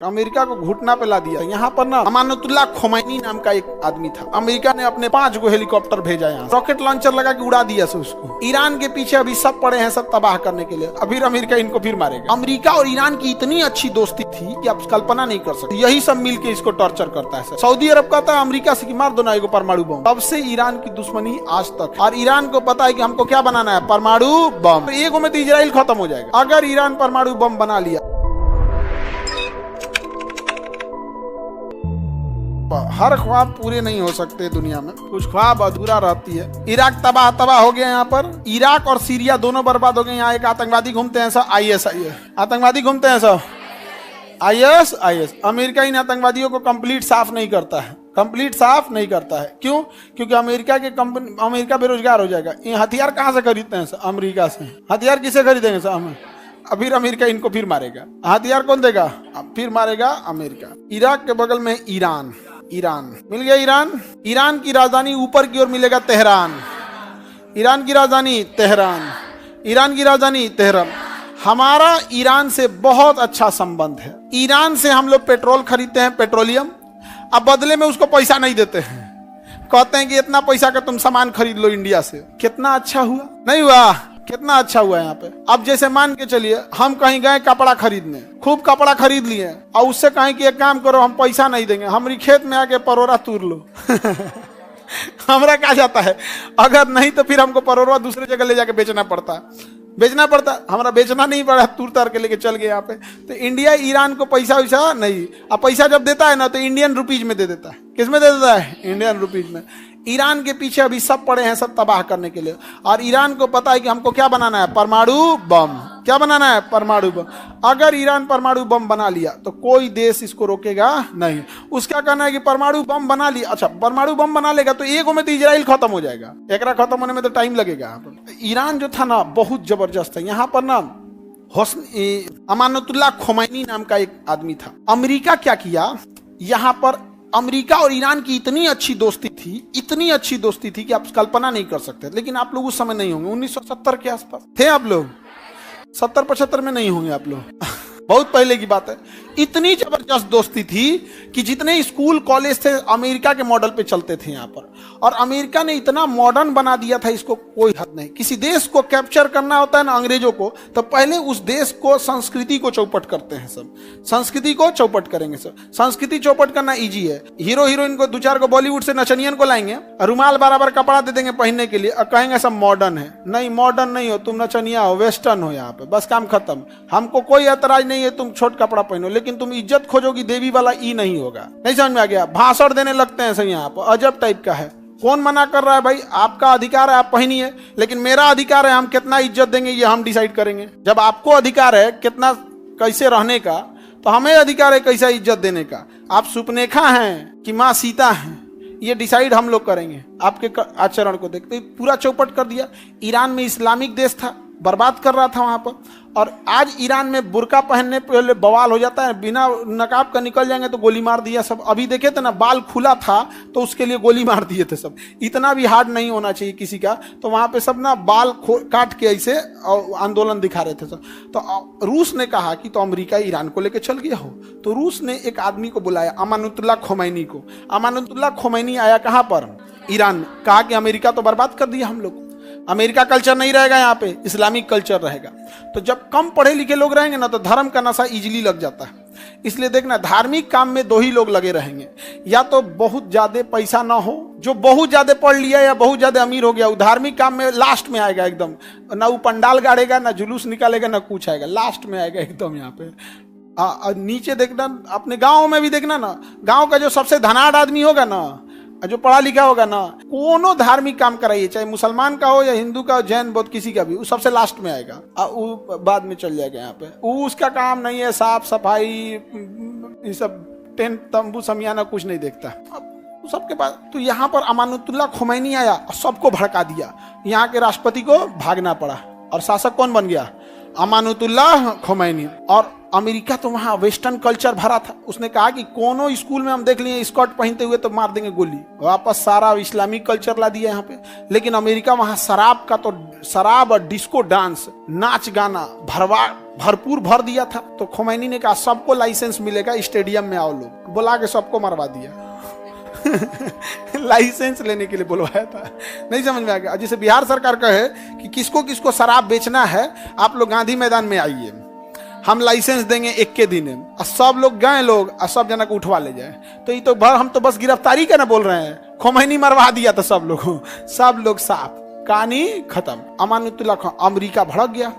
America को घुटना पे ला दिया। यहाँ पर ना अमानुतुल्लाह खोमैनी नाम का एक आदमी था। अमेरिका ने अपने 5 गो हेलीकॉप्टर भेजा, यहाँ रॉकेट लॉन्चर लगा के उड़ा दिया से उसको। ईरान के पीछे अभी सब पड़े हैं, सब तबाह करने के लिए। अभी अमेरिका इनको फिर मारेगा। अमेरिका और ईरान की इतनी अच्छी दोस्ती थी कि आप कल्पना नहीं कर सकते। यही सब मिलके इसको टॉर्चर करता है। सऊदी अरब कहता है अमेरिका से कि मार दो ना एगो परमाणु बम। तब से ईरान की दुश्मनी आज तक। और ईरान को पता है कि हमको क्या बनाना है, परमाणु बम। एगो में तो इजराइल खत्म हो जाएगा अगर ईरान परमाणु बम बना लिया। हर ख्वाब पूरे नहीं हो सकते दुनिया में, कुछ ख्वाब अधूरा रहती है। इराक तबाह हो गया। यहाँ पर इराक और सीरिया दोनों बर्बाद हो गए। यहाँ एक आतंकवादी घूमते हैं सब, IS आतंकवादी घूमते हैं सब, IS। अमेरिका इन आतंकवादियों को कंप्लीट साफ नहीं करता है, क्यों? क्योंकि अमेरिका बेरोजगार हो जाएगा। ये हथियार कहाँ से खरीदते हैं सब? अमेरिका से। हथियार किसे खरीदेंगे सब? अभी अमेरिका इनको फिर मारेगा। हथियार कौन देगा? फिर मारेगा अमेरिका। इराक के बगल में ईरान मिल गया। ईरान की राजधानी ऊपर की ओर मिलेगा तेहरान। ईरान की राजधानी तेहरान। हमारा ईरान से बहुत अच्छा संबंध है। ईरान से हम लोग पेट्रोल खरीदते हैं, पेट्रोलियम। अब बदले में उसको पैसा नहीं देते हैं, कहते हैं कि इतना पैसा का तुम सामान खरीद लो इंडिया से। कितना अच्छा हुआ? नहीं हुआ? कितना अच्छा हुआ यहाँ पे। अब जैसे मान के चलिए हम कहीं गए कपड़ा खरीदने, खूब कपड़ा खरीद लिए और उससे कहें कि एक काम करो, हम पैसा नहीं देंगे, हमारी खेत में आके परोरा तूर लो। हमरा क्या जाता है? अगर नहीं तो फिर हमको परोरा दूसरे जगह ले जाके बेचना पड़ता। हमारा बेचना नहीं पड़ा, तूर तार के लेके चल गए यहाँ पे। तो इंडिया ईरान को पैसा वैसा नहीं। अब पैसा जब देता है ना तो इंडियन रुपीज में दे देता है। किस में दे देता है? इंडियन रुपीज में। ईरान के पीछे अभी सब पड़े हैं, सब तबाह करने के लिए। और ईरान को पता है कि हमको क्या बनाना है, परमाणु बम। क्या बनाना है? परमाणु बम। अगर ईरान परमाणु बम बना लिया तो कोई देश इसको रोकेगा नहीं। उसका कहना है कि परमाणु बम बना लिया, अच्छा परमाणु बम बना लेगा तो एगो में तो इजराइल खत्म हो जाएगा। एकरा खत्म होने में तो टाइम लगेगा। ईरान जो था ना बहुत जबरदस्त है। यहाँ पर ना अमानुतुल्लाह खोमैनी नाम का एक आदमी था। अमेरिका क्या किया, यहाँ पर अमेरिका और ईरान की इतनी अच्छी दोस्ती थी कि आप कल्पना नहीं कर सकते। लेकिन आप लोग उस समय नहीं होंगे, 1970 के आसपास थे आप लोग। 70-75 में नहीं होंगे आप लोग। बहुत पहले की बात है। इतनी जबरदस्त दोस्ती थी कि जितने स्कूल कॉलेज थे अमेरिका के मॉडल पे चलते थे यहाँ पर। और अमेरिका ने इतना मॉडर्न बना दिया था, इसको कोई हद नहीं। किसी देश को कैप्चर करना होता है ना अंग्रेजों को, तो पहले उस देश को संस्कृति को चौपट करते हैं सब। संस्कृति को चौपट करेंगे सब। संस्कृति चौपट करना इजी है। हीरो हीरोइन को 2-4 को बॉलीवुड से नचनियन को लाएंगे, रुमाल बराबर कपड़ा दे देंगे पहनने के लिए और कहेंगे सब मॉडर्न है। नहीं, मॉडर्न नहीं हो, तुम नचनिया हो, वेस्टर्न हो यहाँ पे, बस काम खत्म। हमको कोई ऐतराज नहीं है तुम छोट कपड़ा पहनो, लेकिन तुम इज्जत खोजोगी देवी वाला ई नहीं होगा। नहीं समझ में आ गया? भाषण देने लगते हैं सही यहाँ पर, अजब टाइप का है। कौन मना कर रहा है भाई? आपका अधिकार है, आप पहनिए, लेकिन मेरा अधिकार है हम कितना इज्जत देंगे ये हम डिसाइड करेंगे। जब आपको अधिकार है कितना कैसे रहने का, तो हमें अधिकार है कैसा इज्जत देने का। आप सुपनेखा हैं कि माँ सीता हैं, ये डिसाइड हम लोग करेंगे। आपके आचरण को देखते पूरा चौपट कर दिया। ईरान में इस्लामिक देश था, बर्बाद कर रहा था वहां पर। और आज ईरान में बुर्का पहनने पहले बवाल हो जाता है, बिना नकाब का निकल जाएंगे तो गोली मार दिया सब। अभी देखे थे ना, बाल खुला था तो उसके लिए गोली मार दिए थे सब। इतना भी हार्ड नहीं होना चाहिए किसी का। तो वहां पे सब ना बाल काट के ऐसे आंदोलन दिखा रहे थे सब। तो रूस ने कहा कि तो अमेरिका ईरान को लेकर चल गया हो। तो रूस ने एक आदमी को बुलाया, अमानुतुल्लाह खोमैनी को। अमानुतुल्लाह खोमैनी आया कहाँ पर? ईरान में। कहा कि अमेरिका तो बर्बाद कर दिया हम लोग, अमेरिका कल्चर नहीं रहेगा यहाँ पे, इस्लामिक कल्चर रहेगा। तो जब कम पढ़े लिखे लोग रहेंगे ना तो धर्म का नशा इजीली लग जाता है। इसलिए देखना, धार्मिक काम में 2 ही लोग लगे रहेंगे। या तो बहुत ज्यादा पैसा ना हो, जो बहुत ज्यादा पढ़ लिया या बहुत ज्यादा अमीर हो गया, वो धार्मिक काम में लास्ट में आएगा एकदम। ना वो पंडाल गाड़ेगा, ना जुलूस निकालेगा, ना कुछ आएगा, लास्ट में आएगा एकदम यहाँ पे। नीचे देखना, अपने गाँव में भी देखना ना, गाँव का जो सबसे धनाढ़ आदमी होगा ना, जो पढ़ा लिखा होगा ना, कोनो धार्मिक काम कराइए, चाहे मुसलमान का हो या हिंदू का, जैन बौद्ध किसी का भी, वो सबसे लास्ट में आएगा। वो बाद में चल जाएगा यहाँ पे। वो उसका काम नहीं है साफ सफाई, ये सब टेंट तंबू समियाना कुछ नहीं देखता सबके पास। तो यहाँ पर अमानुतुल्लाह खोमैनी आया और सबको भड़का दिया। यहाँ के राष्ट्रपति को भागना पड़ा और शासक कौन बन गया? अमानुतुल्लाह खोमैनी। और अमेरिका तो वहां वेस्टर्न कल्चर भरा था। उसने कहा कि कोनो स्कूल में हम देख लिए स्कर्ट पहनते हुए तो मार देंगे गोली। वापस सारा इस्लामिक कल्चर ला दिया यहाँ पे। लेकिन अमेरिका वहां शराब और डिस्को डांस, नाच गाना भरपूर भर दिया था। तो खोमैनी ने कहा सबको लाइसेंस मिलेगा, स्टेडियम में आओ लोग, बुला के सबको मरवा दिया। लाइसेंस लेने के लिए बुलवाया था, नहीं समझ में आ गया। जैसे बिहार सरकार कहे कि किसको किसको शराब बेचना है आप लोग गांधी मैदान में आइए, हम लाइसेंस देंगे 1 के दिन, और सब लोग गए लोग और सब जना को उठवा ले जाए। तो ये तो हम तो बस गिरफ्तारी का ना बोल रहे हैं, खोमैनी मरवा दिया था सब लोग साफ, कहानी खत्म। अमानुतुल्लाह खान, अमेरिका भड़क गया,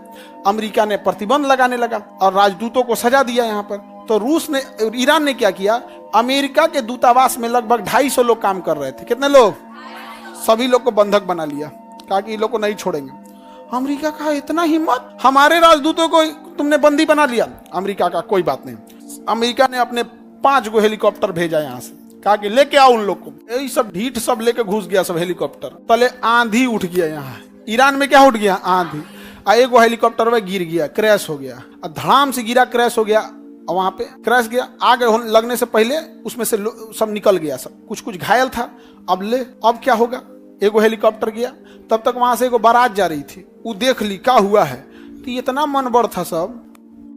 अमेरिका ने प्रतिबंध लगाने लगा और राजदूतों को सजा दिया यहाँ पर। तो रूस ने, ईरान ने क्या किया, अमेरिका के दूतावास में लगभग 250 लोग काम कर रहे थे। कितने लोग? सभी लोग को बंधक बना लिया, कहा कि ये लोग को नहीं छोड़ेंगे। अमेरिका का इतना हिम्मत, हमारे राजदूतों को तुमने बंदी बना लिया। अमेरिका का कोई बात नहीं, अमेरिका ने अपने 5 गो हेलीकॉप्टर भेजा यहाँ से, कहा कि लेके आओ उन लोग को। यही सब ढीठ सब लेके घुस गया सब हेलीकॉप्टर। पहले आंधी उठ गया यहाँ ईरान में, क्या उठ गया? आंधी। एक वो हेलीकॉप्टर में गिर गया, क्रैश हो गया, धड़ाम से गिरा, क्रैश हो गया, वहां पे क्रैश गया। आगे लगने से पहले उसमें से सब निकल गया, सब कुछ घायल था। अब क्या होगा? एगो हेलीकॉप्टर गया, तब तक वहां से एगो बारात जा रही थी, वो देख ली क्या हुआ है, तो इतना मनबड़ था, सब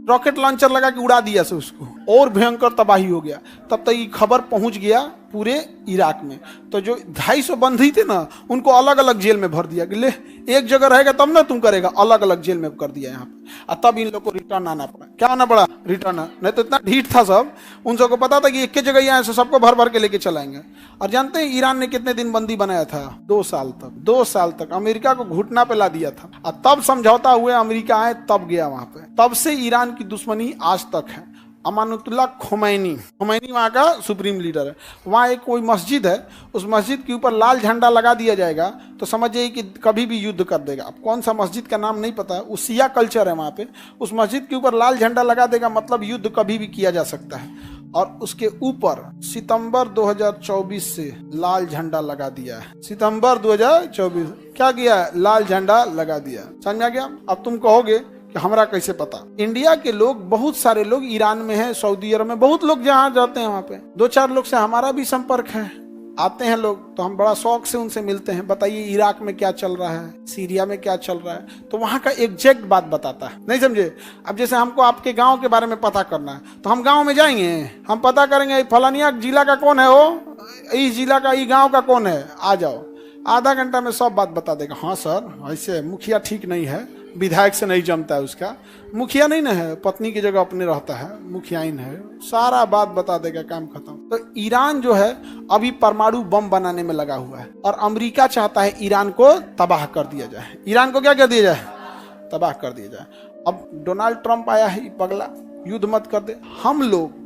रॉकेट लॉन्चर लगा के उड़ा दिया से उसको, और भयंकर तबाही हो गया। तब तक ये खबर पहुंच गया पूरे इराक में। तो जो 250 बंदी थे ना, उनको अलग अलग जेल में भर दिया कि ले एक जगह रहेगा तब ना तुम करेगा, अलग अलग जेल में कर दिया यहाँ पे। और तब इन लोग को रिटर्न आना पड़ा। क्या आना पड़ा? रिटर्न। नहीं तो इतना ढीठ था सब, उन सबको पता था कि एक ही जगह यहाँ से सबको भर भर के लेके चलाएंगे। और जानते हैं ईरान ने कितने दिन बंदी बनाया था? 2 साल तक। 2 साल तक अमेरिका को घुटना पे ला दिया था। और तब समझौता हुए, अमेरिका आए तब गया वहां पे। तब से ईरान की दुश्मनी आज तक है। अमानुतुल्लाह खोमैनी वहाँ का सुप्रीम लीडर है। वहाँ एक कोई मस्जिद है, उस मस्जिद के ऊपर लाल झंडा लगा दिया जाएगा तो समझिए कि कभी भी युद्ध कर देगा। अब कौन सा मस्जिद का नाम नहीं पता, वो शिया कल्चर है वहाँ पे। उस मस्जिद के ऊपर लाल झंडा लगा देगा मतलब युद्ध कभी भी किया जा सकता है। और उसके ऊपर सितंबर 2024 से लाल झंडा लगा दिया है। सितंबर 2024 क्या किया है? लाल झंडा लगा दिया। समझ में आ गया? अब तुम कहोगे कि हमरा कैसे पता? इंडिया के लोग, बहुत सारे लोग ईरान में हैं, सऊदी अरब में, बहुत लोग जहाँ जाते हैं वहाँ पे 2-4 लोग से हमारा भी संपर्क है। आते हैं लोग तो हम बड़ा शौक से उनसे मिलते हैं, बताइए इराक में क्या चल रहा है, सीरिया में क्या चल रहा है, तो वहाँ का एग्जैक्ट बात बताता है। नहीं समझे? अब जैसे हमको आपके गांव के बारे में पता करना है तो हम गांव में जाएंगे, हम पता करेंगे फलानिया जिला का कौन है, वो इस जिला का, इस गाँव का कौन है, आ जाओ। आधा घंटा में सब बात बता देगा। हाँ सर ऐसे मुखिया ठीक नहीं है, विधायक से नहीं जमता है, उसका मुखिया नहीं ना है, पत्नी की जगह अपने रहता है, मुखियाइन है, सारा बात बता देगा, काम खत्म। तो ईरान जो है अभी परमाणु बम बनाने में लगा हुआ है और अमेरिका चाहता है ईरान को तबाह कर दिया जाए। ईरान को क्या कर दिया जाए? तबाह कर दिया जाए। अब डोनाल्ड ट्रंप आया है, पगला युद्ध मत कर दे। हम लोग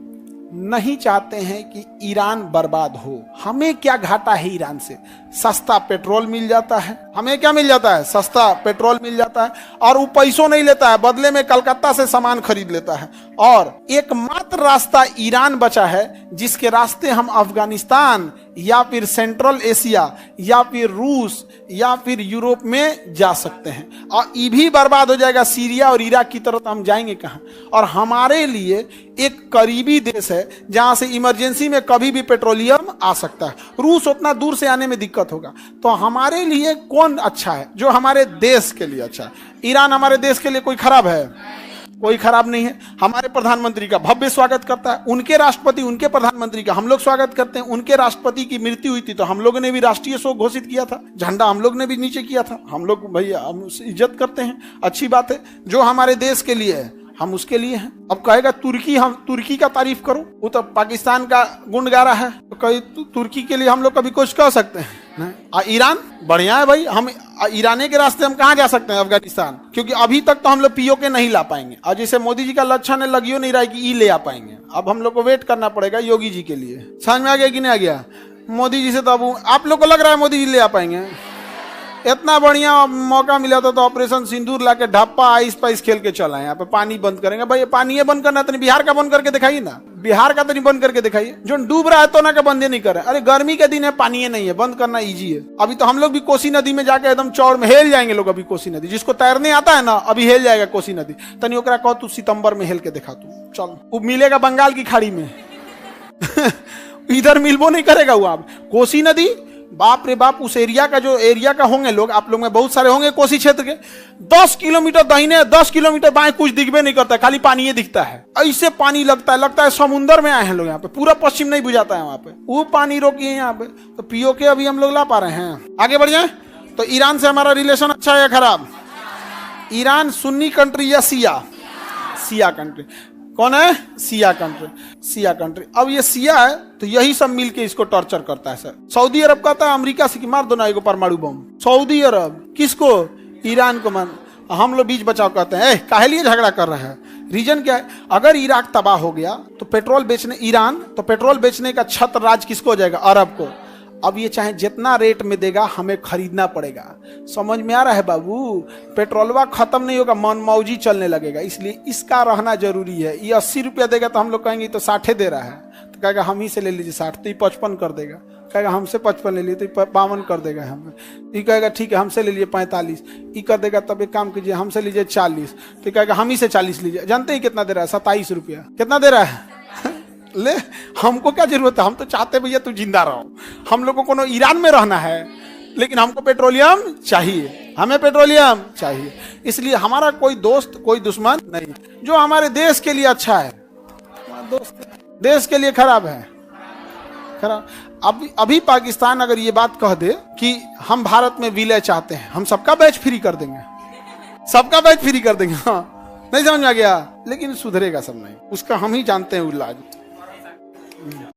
नहीं चाहते हैं कि ईरान बर्बाद हो। हमें क्या घाटा है ईरान से? सस्ता पेट्रोल मिल जाता है। हमें क्या मिल जाता है? सस्ता पेट्रोल मिल जाता है। और वो पैसों नहीं लेता है, बदले में कलकत्ता से सामान खरीद लेता है। और एकमात्र रास्ता ईरान बचा है जिसके रास्ते हम अफगानिस्तान या फिर सेंट्रल एशिया या फिर रूस या फिर यूरोप में जा सकते हैं। और ये भी बर्बाद हो जाएगा, सीरिया और इराक की तरफ हम जाएंगे कहाँ? और हमारे लिए एक करीबी देश है जहां से इमरजेंसी में कभी भी पेट्रोलियम आ सकता है। रूस उतना दूर से आने में दिक्कत होगा। तो हमारे लिए कौन अच्छा है? जो हमारे देश के लिए अच्छा है। ईरान हमारे देश के लिए कोई खराब है? कोई खराब नहीं है। हमारे प्रधानमंत्री का भव्य स्वागत करता है, उनके राष्ट्रपति, उनके प्रधानमंत्री का हम लोग स्वागत करते हैं। उनके राष्ट्रपति की मृत्यु हुई थी तो हम लोगों ने भी राष्ट्रीय शोक घोषित किया था, झंडा हम लोग ने भी नीचे किया था। हम लोग भैया हम इज्जत करते हैं, अच्छी बात है। जो हमारे देश के लिए है हम उसके लिए हैं। अब कहेगा तुर्की, हम तुर्की का तारीफ करो, वो तो पाकिस्तान का गुण गा रहा है, तो कहीं तुर्की के लिए हम लोग कभी कुछ कह सकते हैं? नहीं। ईरान बढ़िया है भाई, हम ईरानी के रास्ते हम कहाँ जा सकते हैं? अफगानिस्तान। क्योंकि अभी तक तो हम लोग पीओके नहीं ला पाएंगे, और जैसे मोदी जी का लक्षण है लगियो नहीं रहा है कि ई ले आ पाएंगे। अब हम लोग को वेट करना पड़ेगा योगी जी के लिए। समझ में आ गया कि नहीं आ गया? मोदी जी से तो अब आप लोग को लग रहा है मोदी जी ले आ पाएंगे? इतना बढ़िया मौका मिला था तो ऑपरेशन सिंदूर लाके ढप्पा आइस पाइस खेल के चला है। यहाँ पे पानी बंद करेंगे भाई, पानी बंद करना तो नहीं, बिहार का बंद करके दिखाइए ना, बिहार का तो नहीं बंद करके दिखाइए। जो डूब रहा है तो ना का बंद नहीं कर रहा है। अरे गर्मी के दिन है, पानी नहीं है, बंद करना इजी है। अभी तो हम लोग भी कोसी नदी में जाके एकदम चौड़ में हेल जाएंगे लोग। अभी कोसी नदी जिसको तैरने आता है ना अभी हेल जाएगा कोसी नदी। तनी ओकरा कहो तू सितंबर में हेल के दिखा, तू चल, वो मिलेगा बंगाल की खाड़ी में। इधर मिलबो नहीं करेगा वो। आप कोसी नदी बाप रे बाप, उस एरिया का जो एरिया का होंगे लोग, आप लोग में बहुत सारे होंगे कोसी क्षेत्र के, 10 किलोमीटर दाहिने 10 किलोमीटर बाएं कुछ दिखबे नहीं करता, खाली पानी ही दिखता है। ऐसे पानी लगता है समुंदर में आए हैं लोग यहाँ पे, पूरा पश्चिम नहीं बुझाता है वहां पे, वो पानी रोकिए यहाँ पे, तो पीओ के अभी हम लोग ला पा रहे हैं। आगे बढ़ जाए। तो ईरान से हमारा रिलेशन अच्छा है या खराब? ईरान सुन्नी कंट्री या शिया? शिया कंट्री। कौन है? शिया कंट्री। शिया कंट्री। अब ये शिया है तो यही सब मिलके इसको टॉर्चर करता है सर। सऊदी अरब कहता है अमेरिका से कि मार दो ना एगो परमाणु बम। सऊदी अरब किसको? ईरान को मान। हम लोग बीच बचाव कहते हैं, काहे लिए झगड़ा कर रहे हैं? रीजन क्या है? अगर इराक तबाह हो गया तो पेट्रोल बेचने ईरान, तो पेट्रोल बेचने का छत्र राज किसको हो जाएगा? अरब को। अब ये चाहे जितना रेट में देगा हमें खरीदना पड़ेगा। समझ में आ रहा है बाबू? पेट्रोलवा खत्म नहीं होगा, मनमौजी चलने लगेगा, इसलिए इसका रहना जरूरी है। ये 80 रुपया देगा तो हम लोग कहेंगे तो 60 दे रहा है, तो कहेगा हम ही से ले लीजिए 60, तो ये 55 कर देगा। कहेगा हमसे 55 ले लीजिए तो 52 कर देगा हमें। ये कहेगा ठीक है हमसे ले लीजिए 45, ये कर देगा। तब एक काम कीजिए हमसे लीजिए 40, तो कहेगा हम ही से 40 लीजिए। जानते ही कितना दे रहा है? 27 रुपया। कितना दे रहा है? ले, हमको क्या जरूरत है? हम तो चाहते भैया तू जिंदा रहो। हम लोगों को ईरान में रहना है, लेकिन हमको पेट्रोलियम चाहिए, हमें पेट्रोलियम चाहिए। इसलिए हमारा कोई दोस्त कोई दुश्मन नहीं। जो हमारे देश के लिए अच्छा है, दोस्त देश के लिए खराब है, खराब। अभी पाकिस्तान अगर ये बात कह दे कि हम भारत में विलय चाहते हैं, हम सबका बैच फ्री कर देंगे, सबका बैच फ्री कर देंगे। हाँ, नहीं समझ में आ गया? लेकिन सुधरेगा सब नहीं, उसका हम ही जानते हैं इलाज।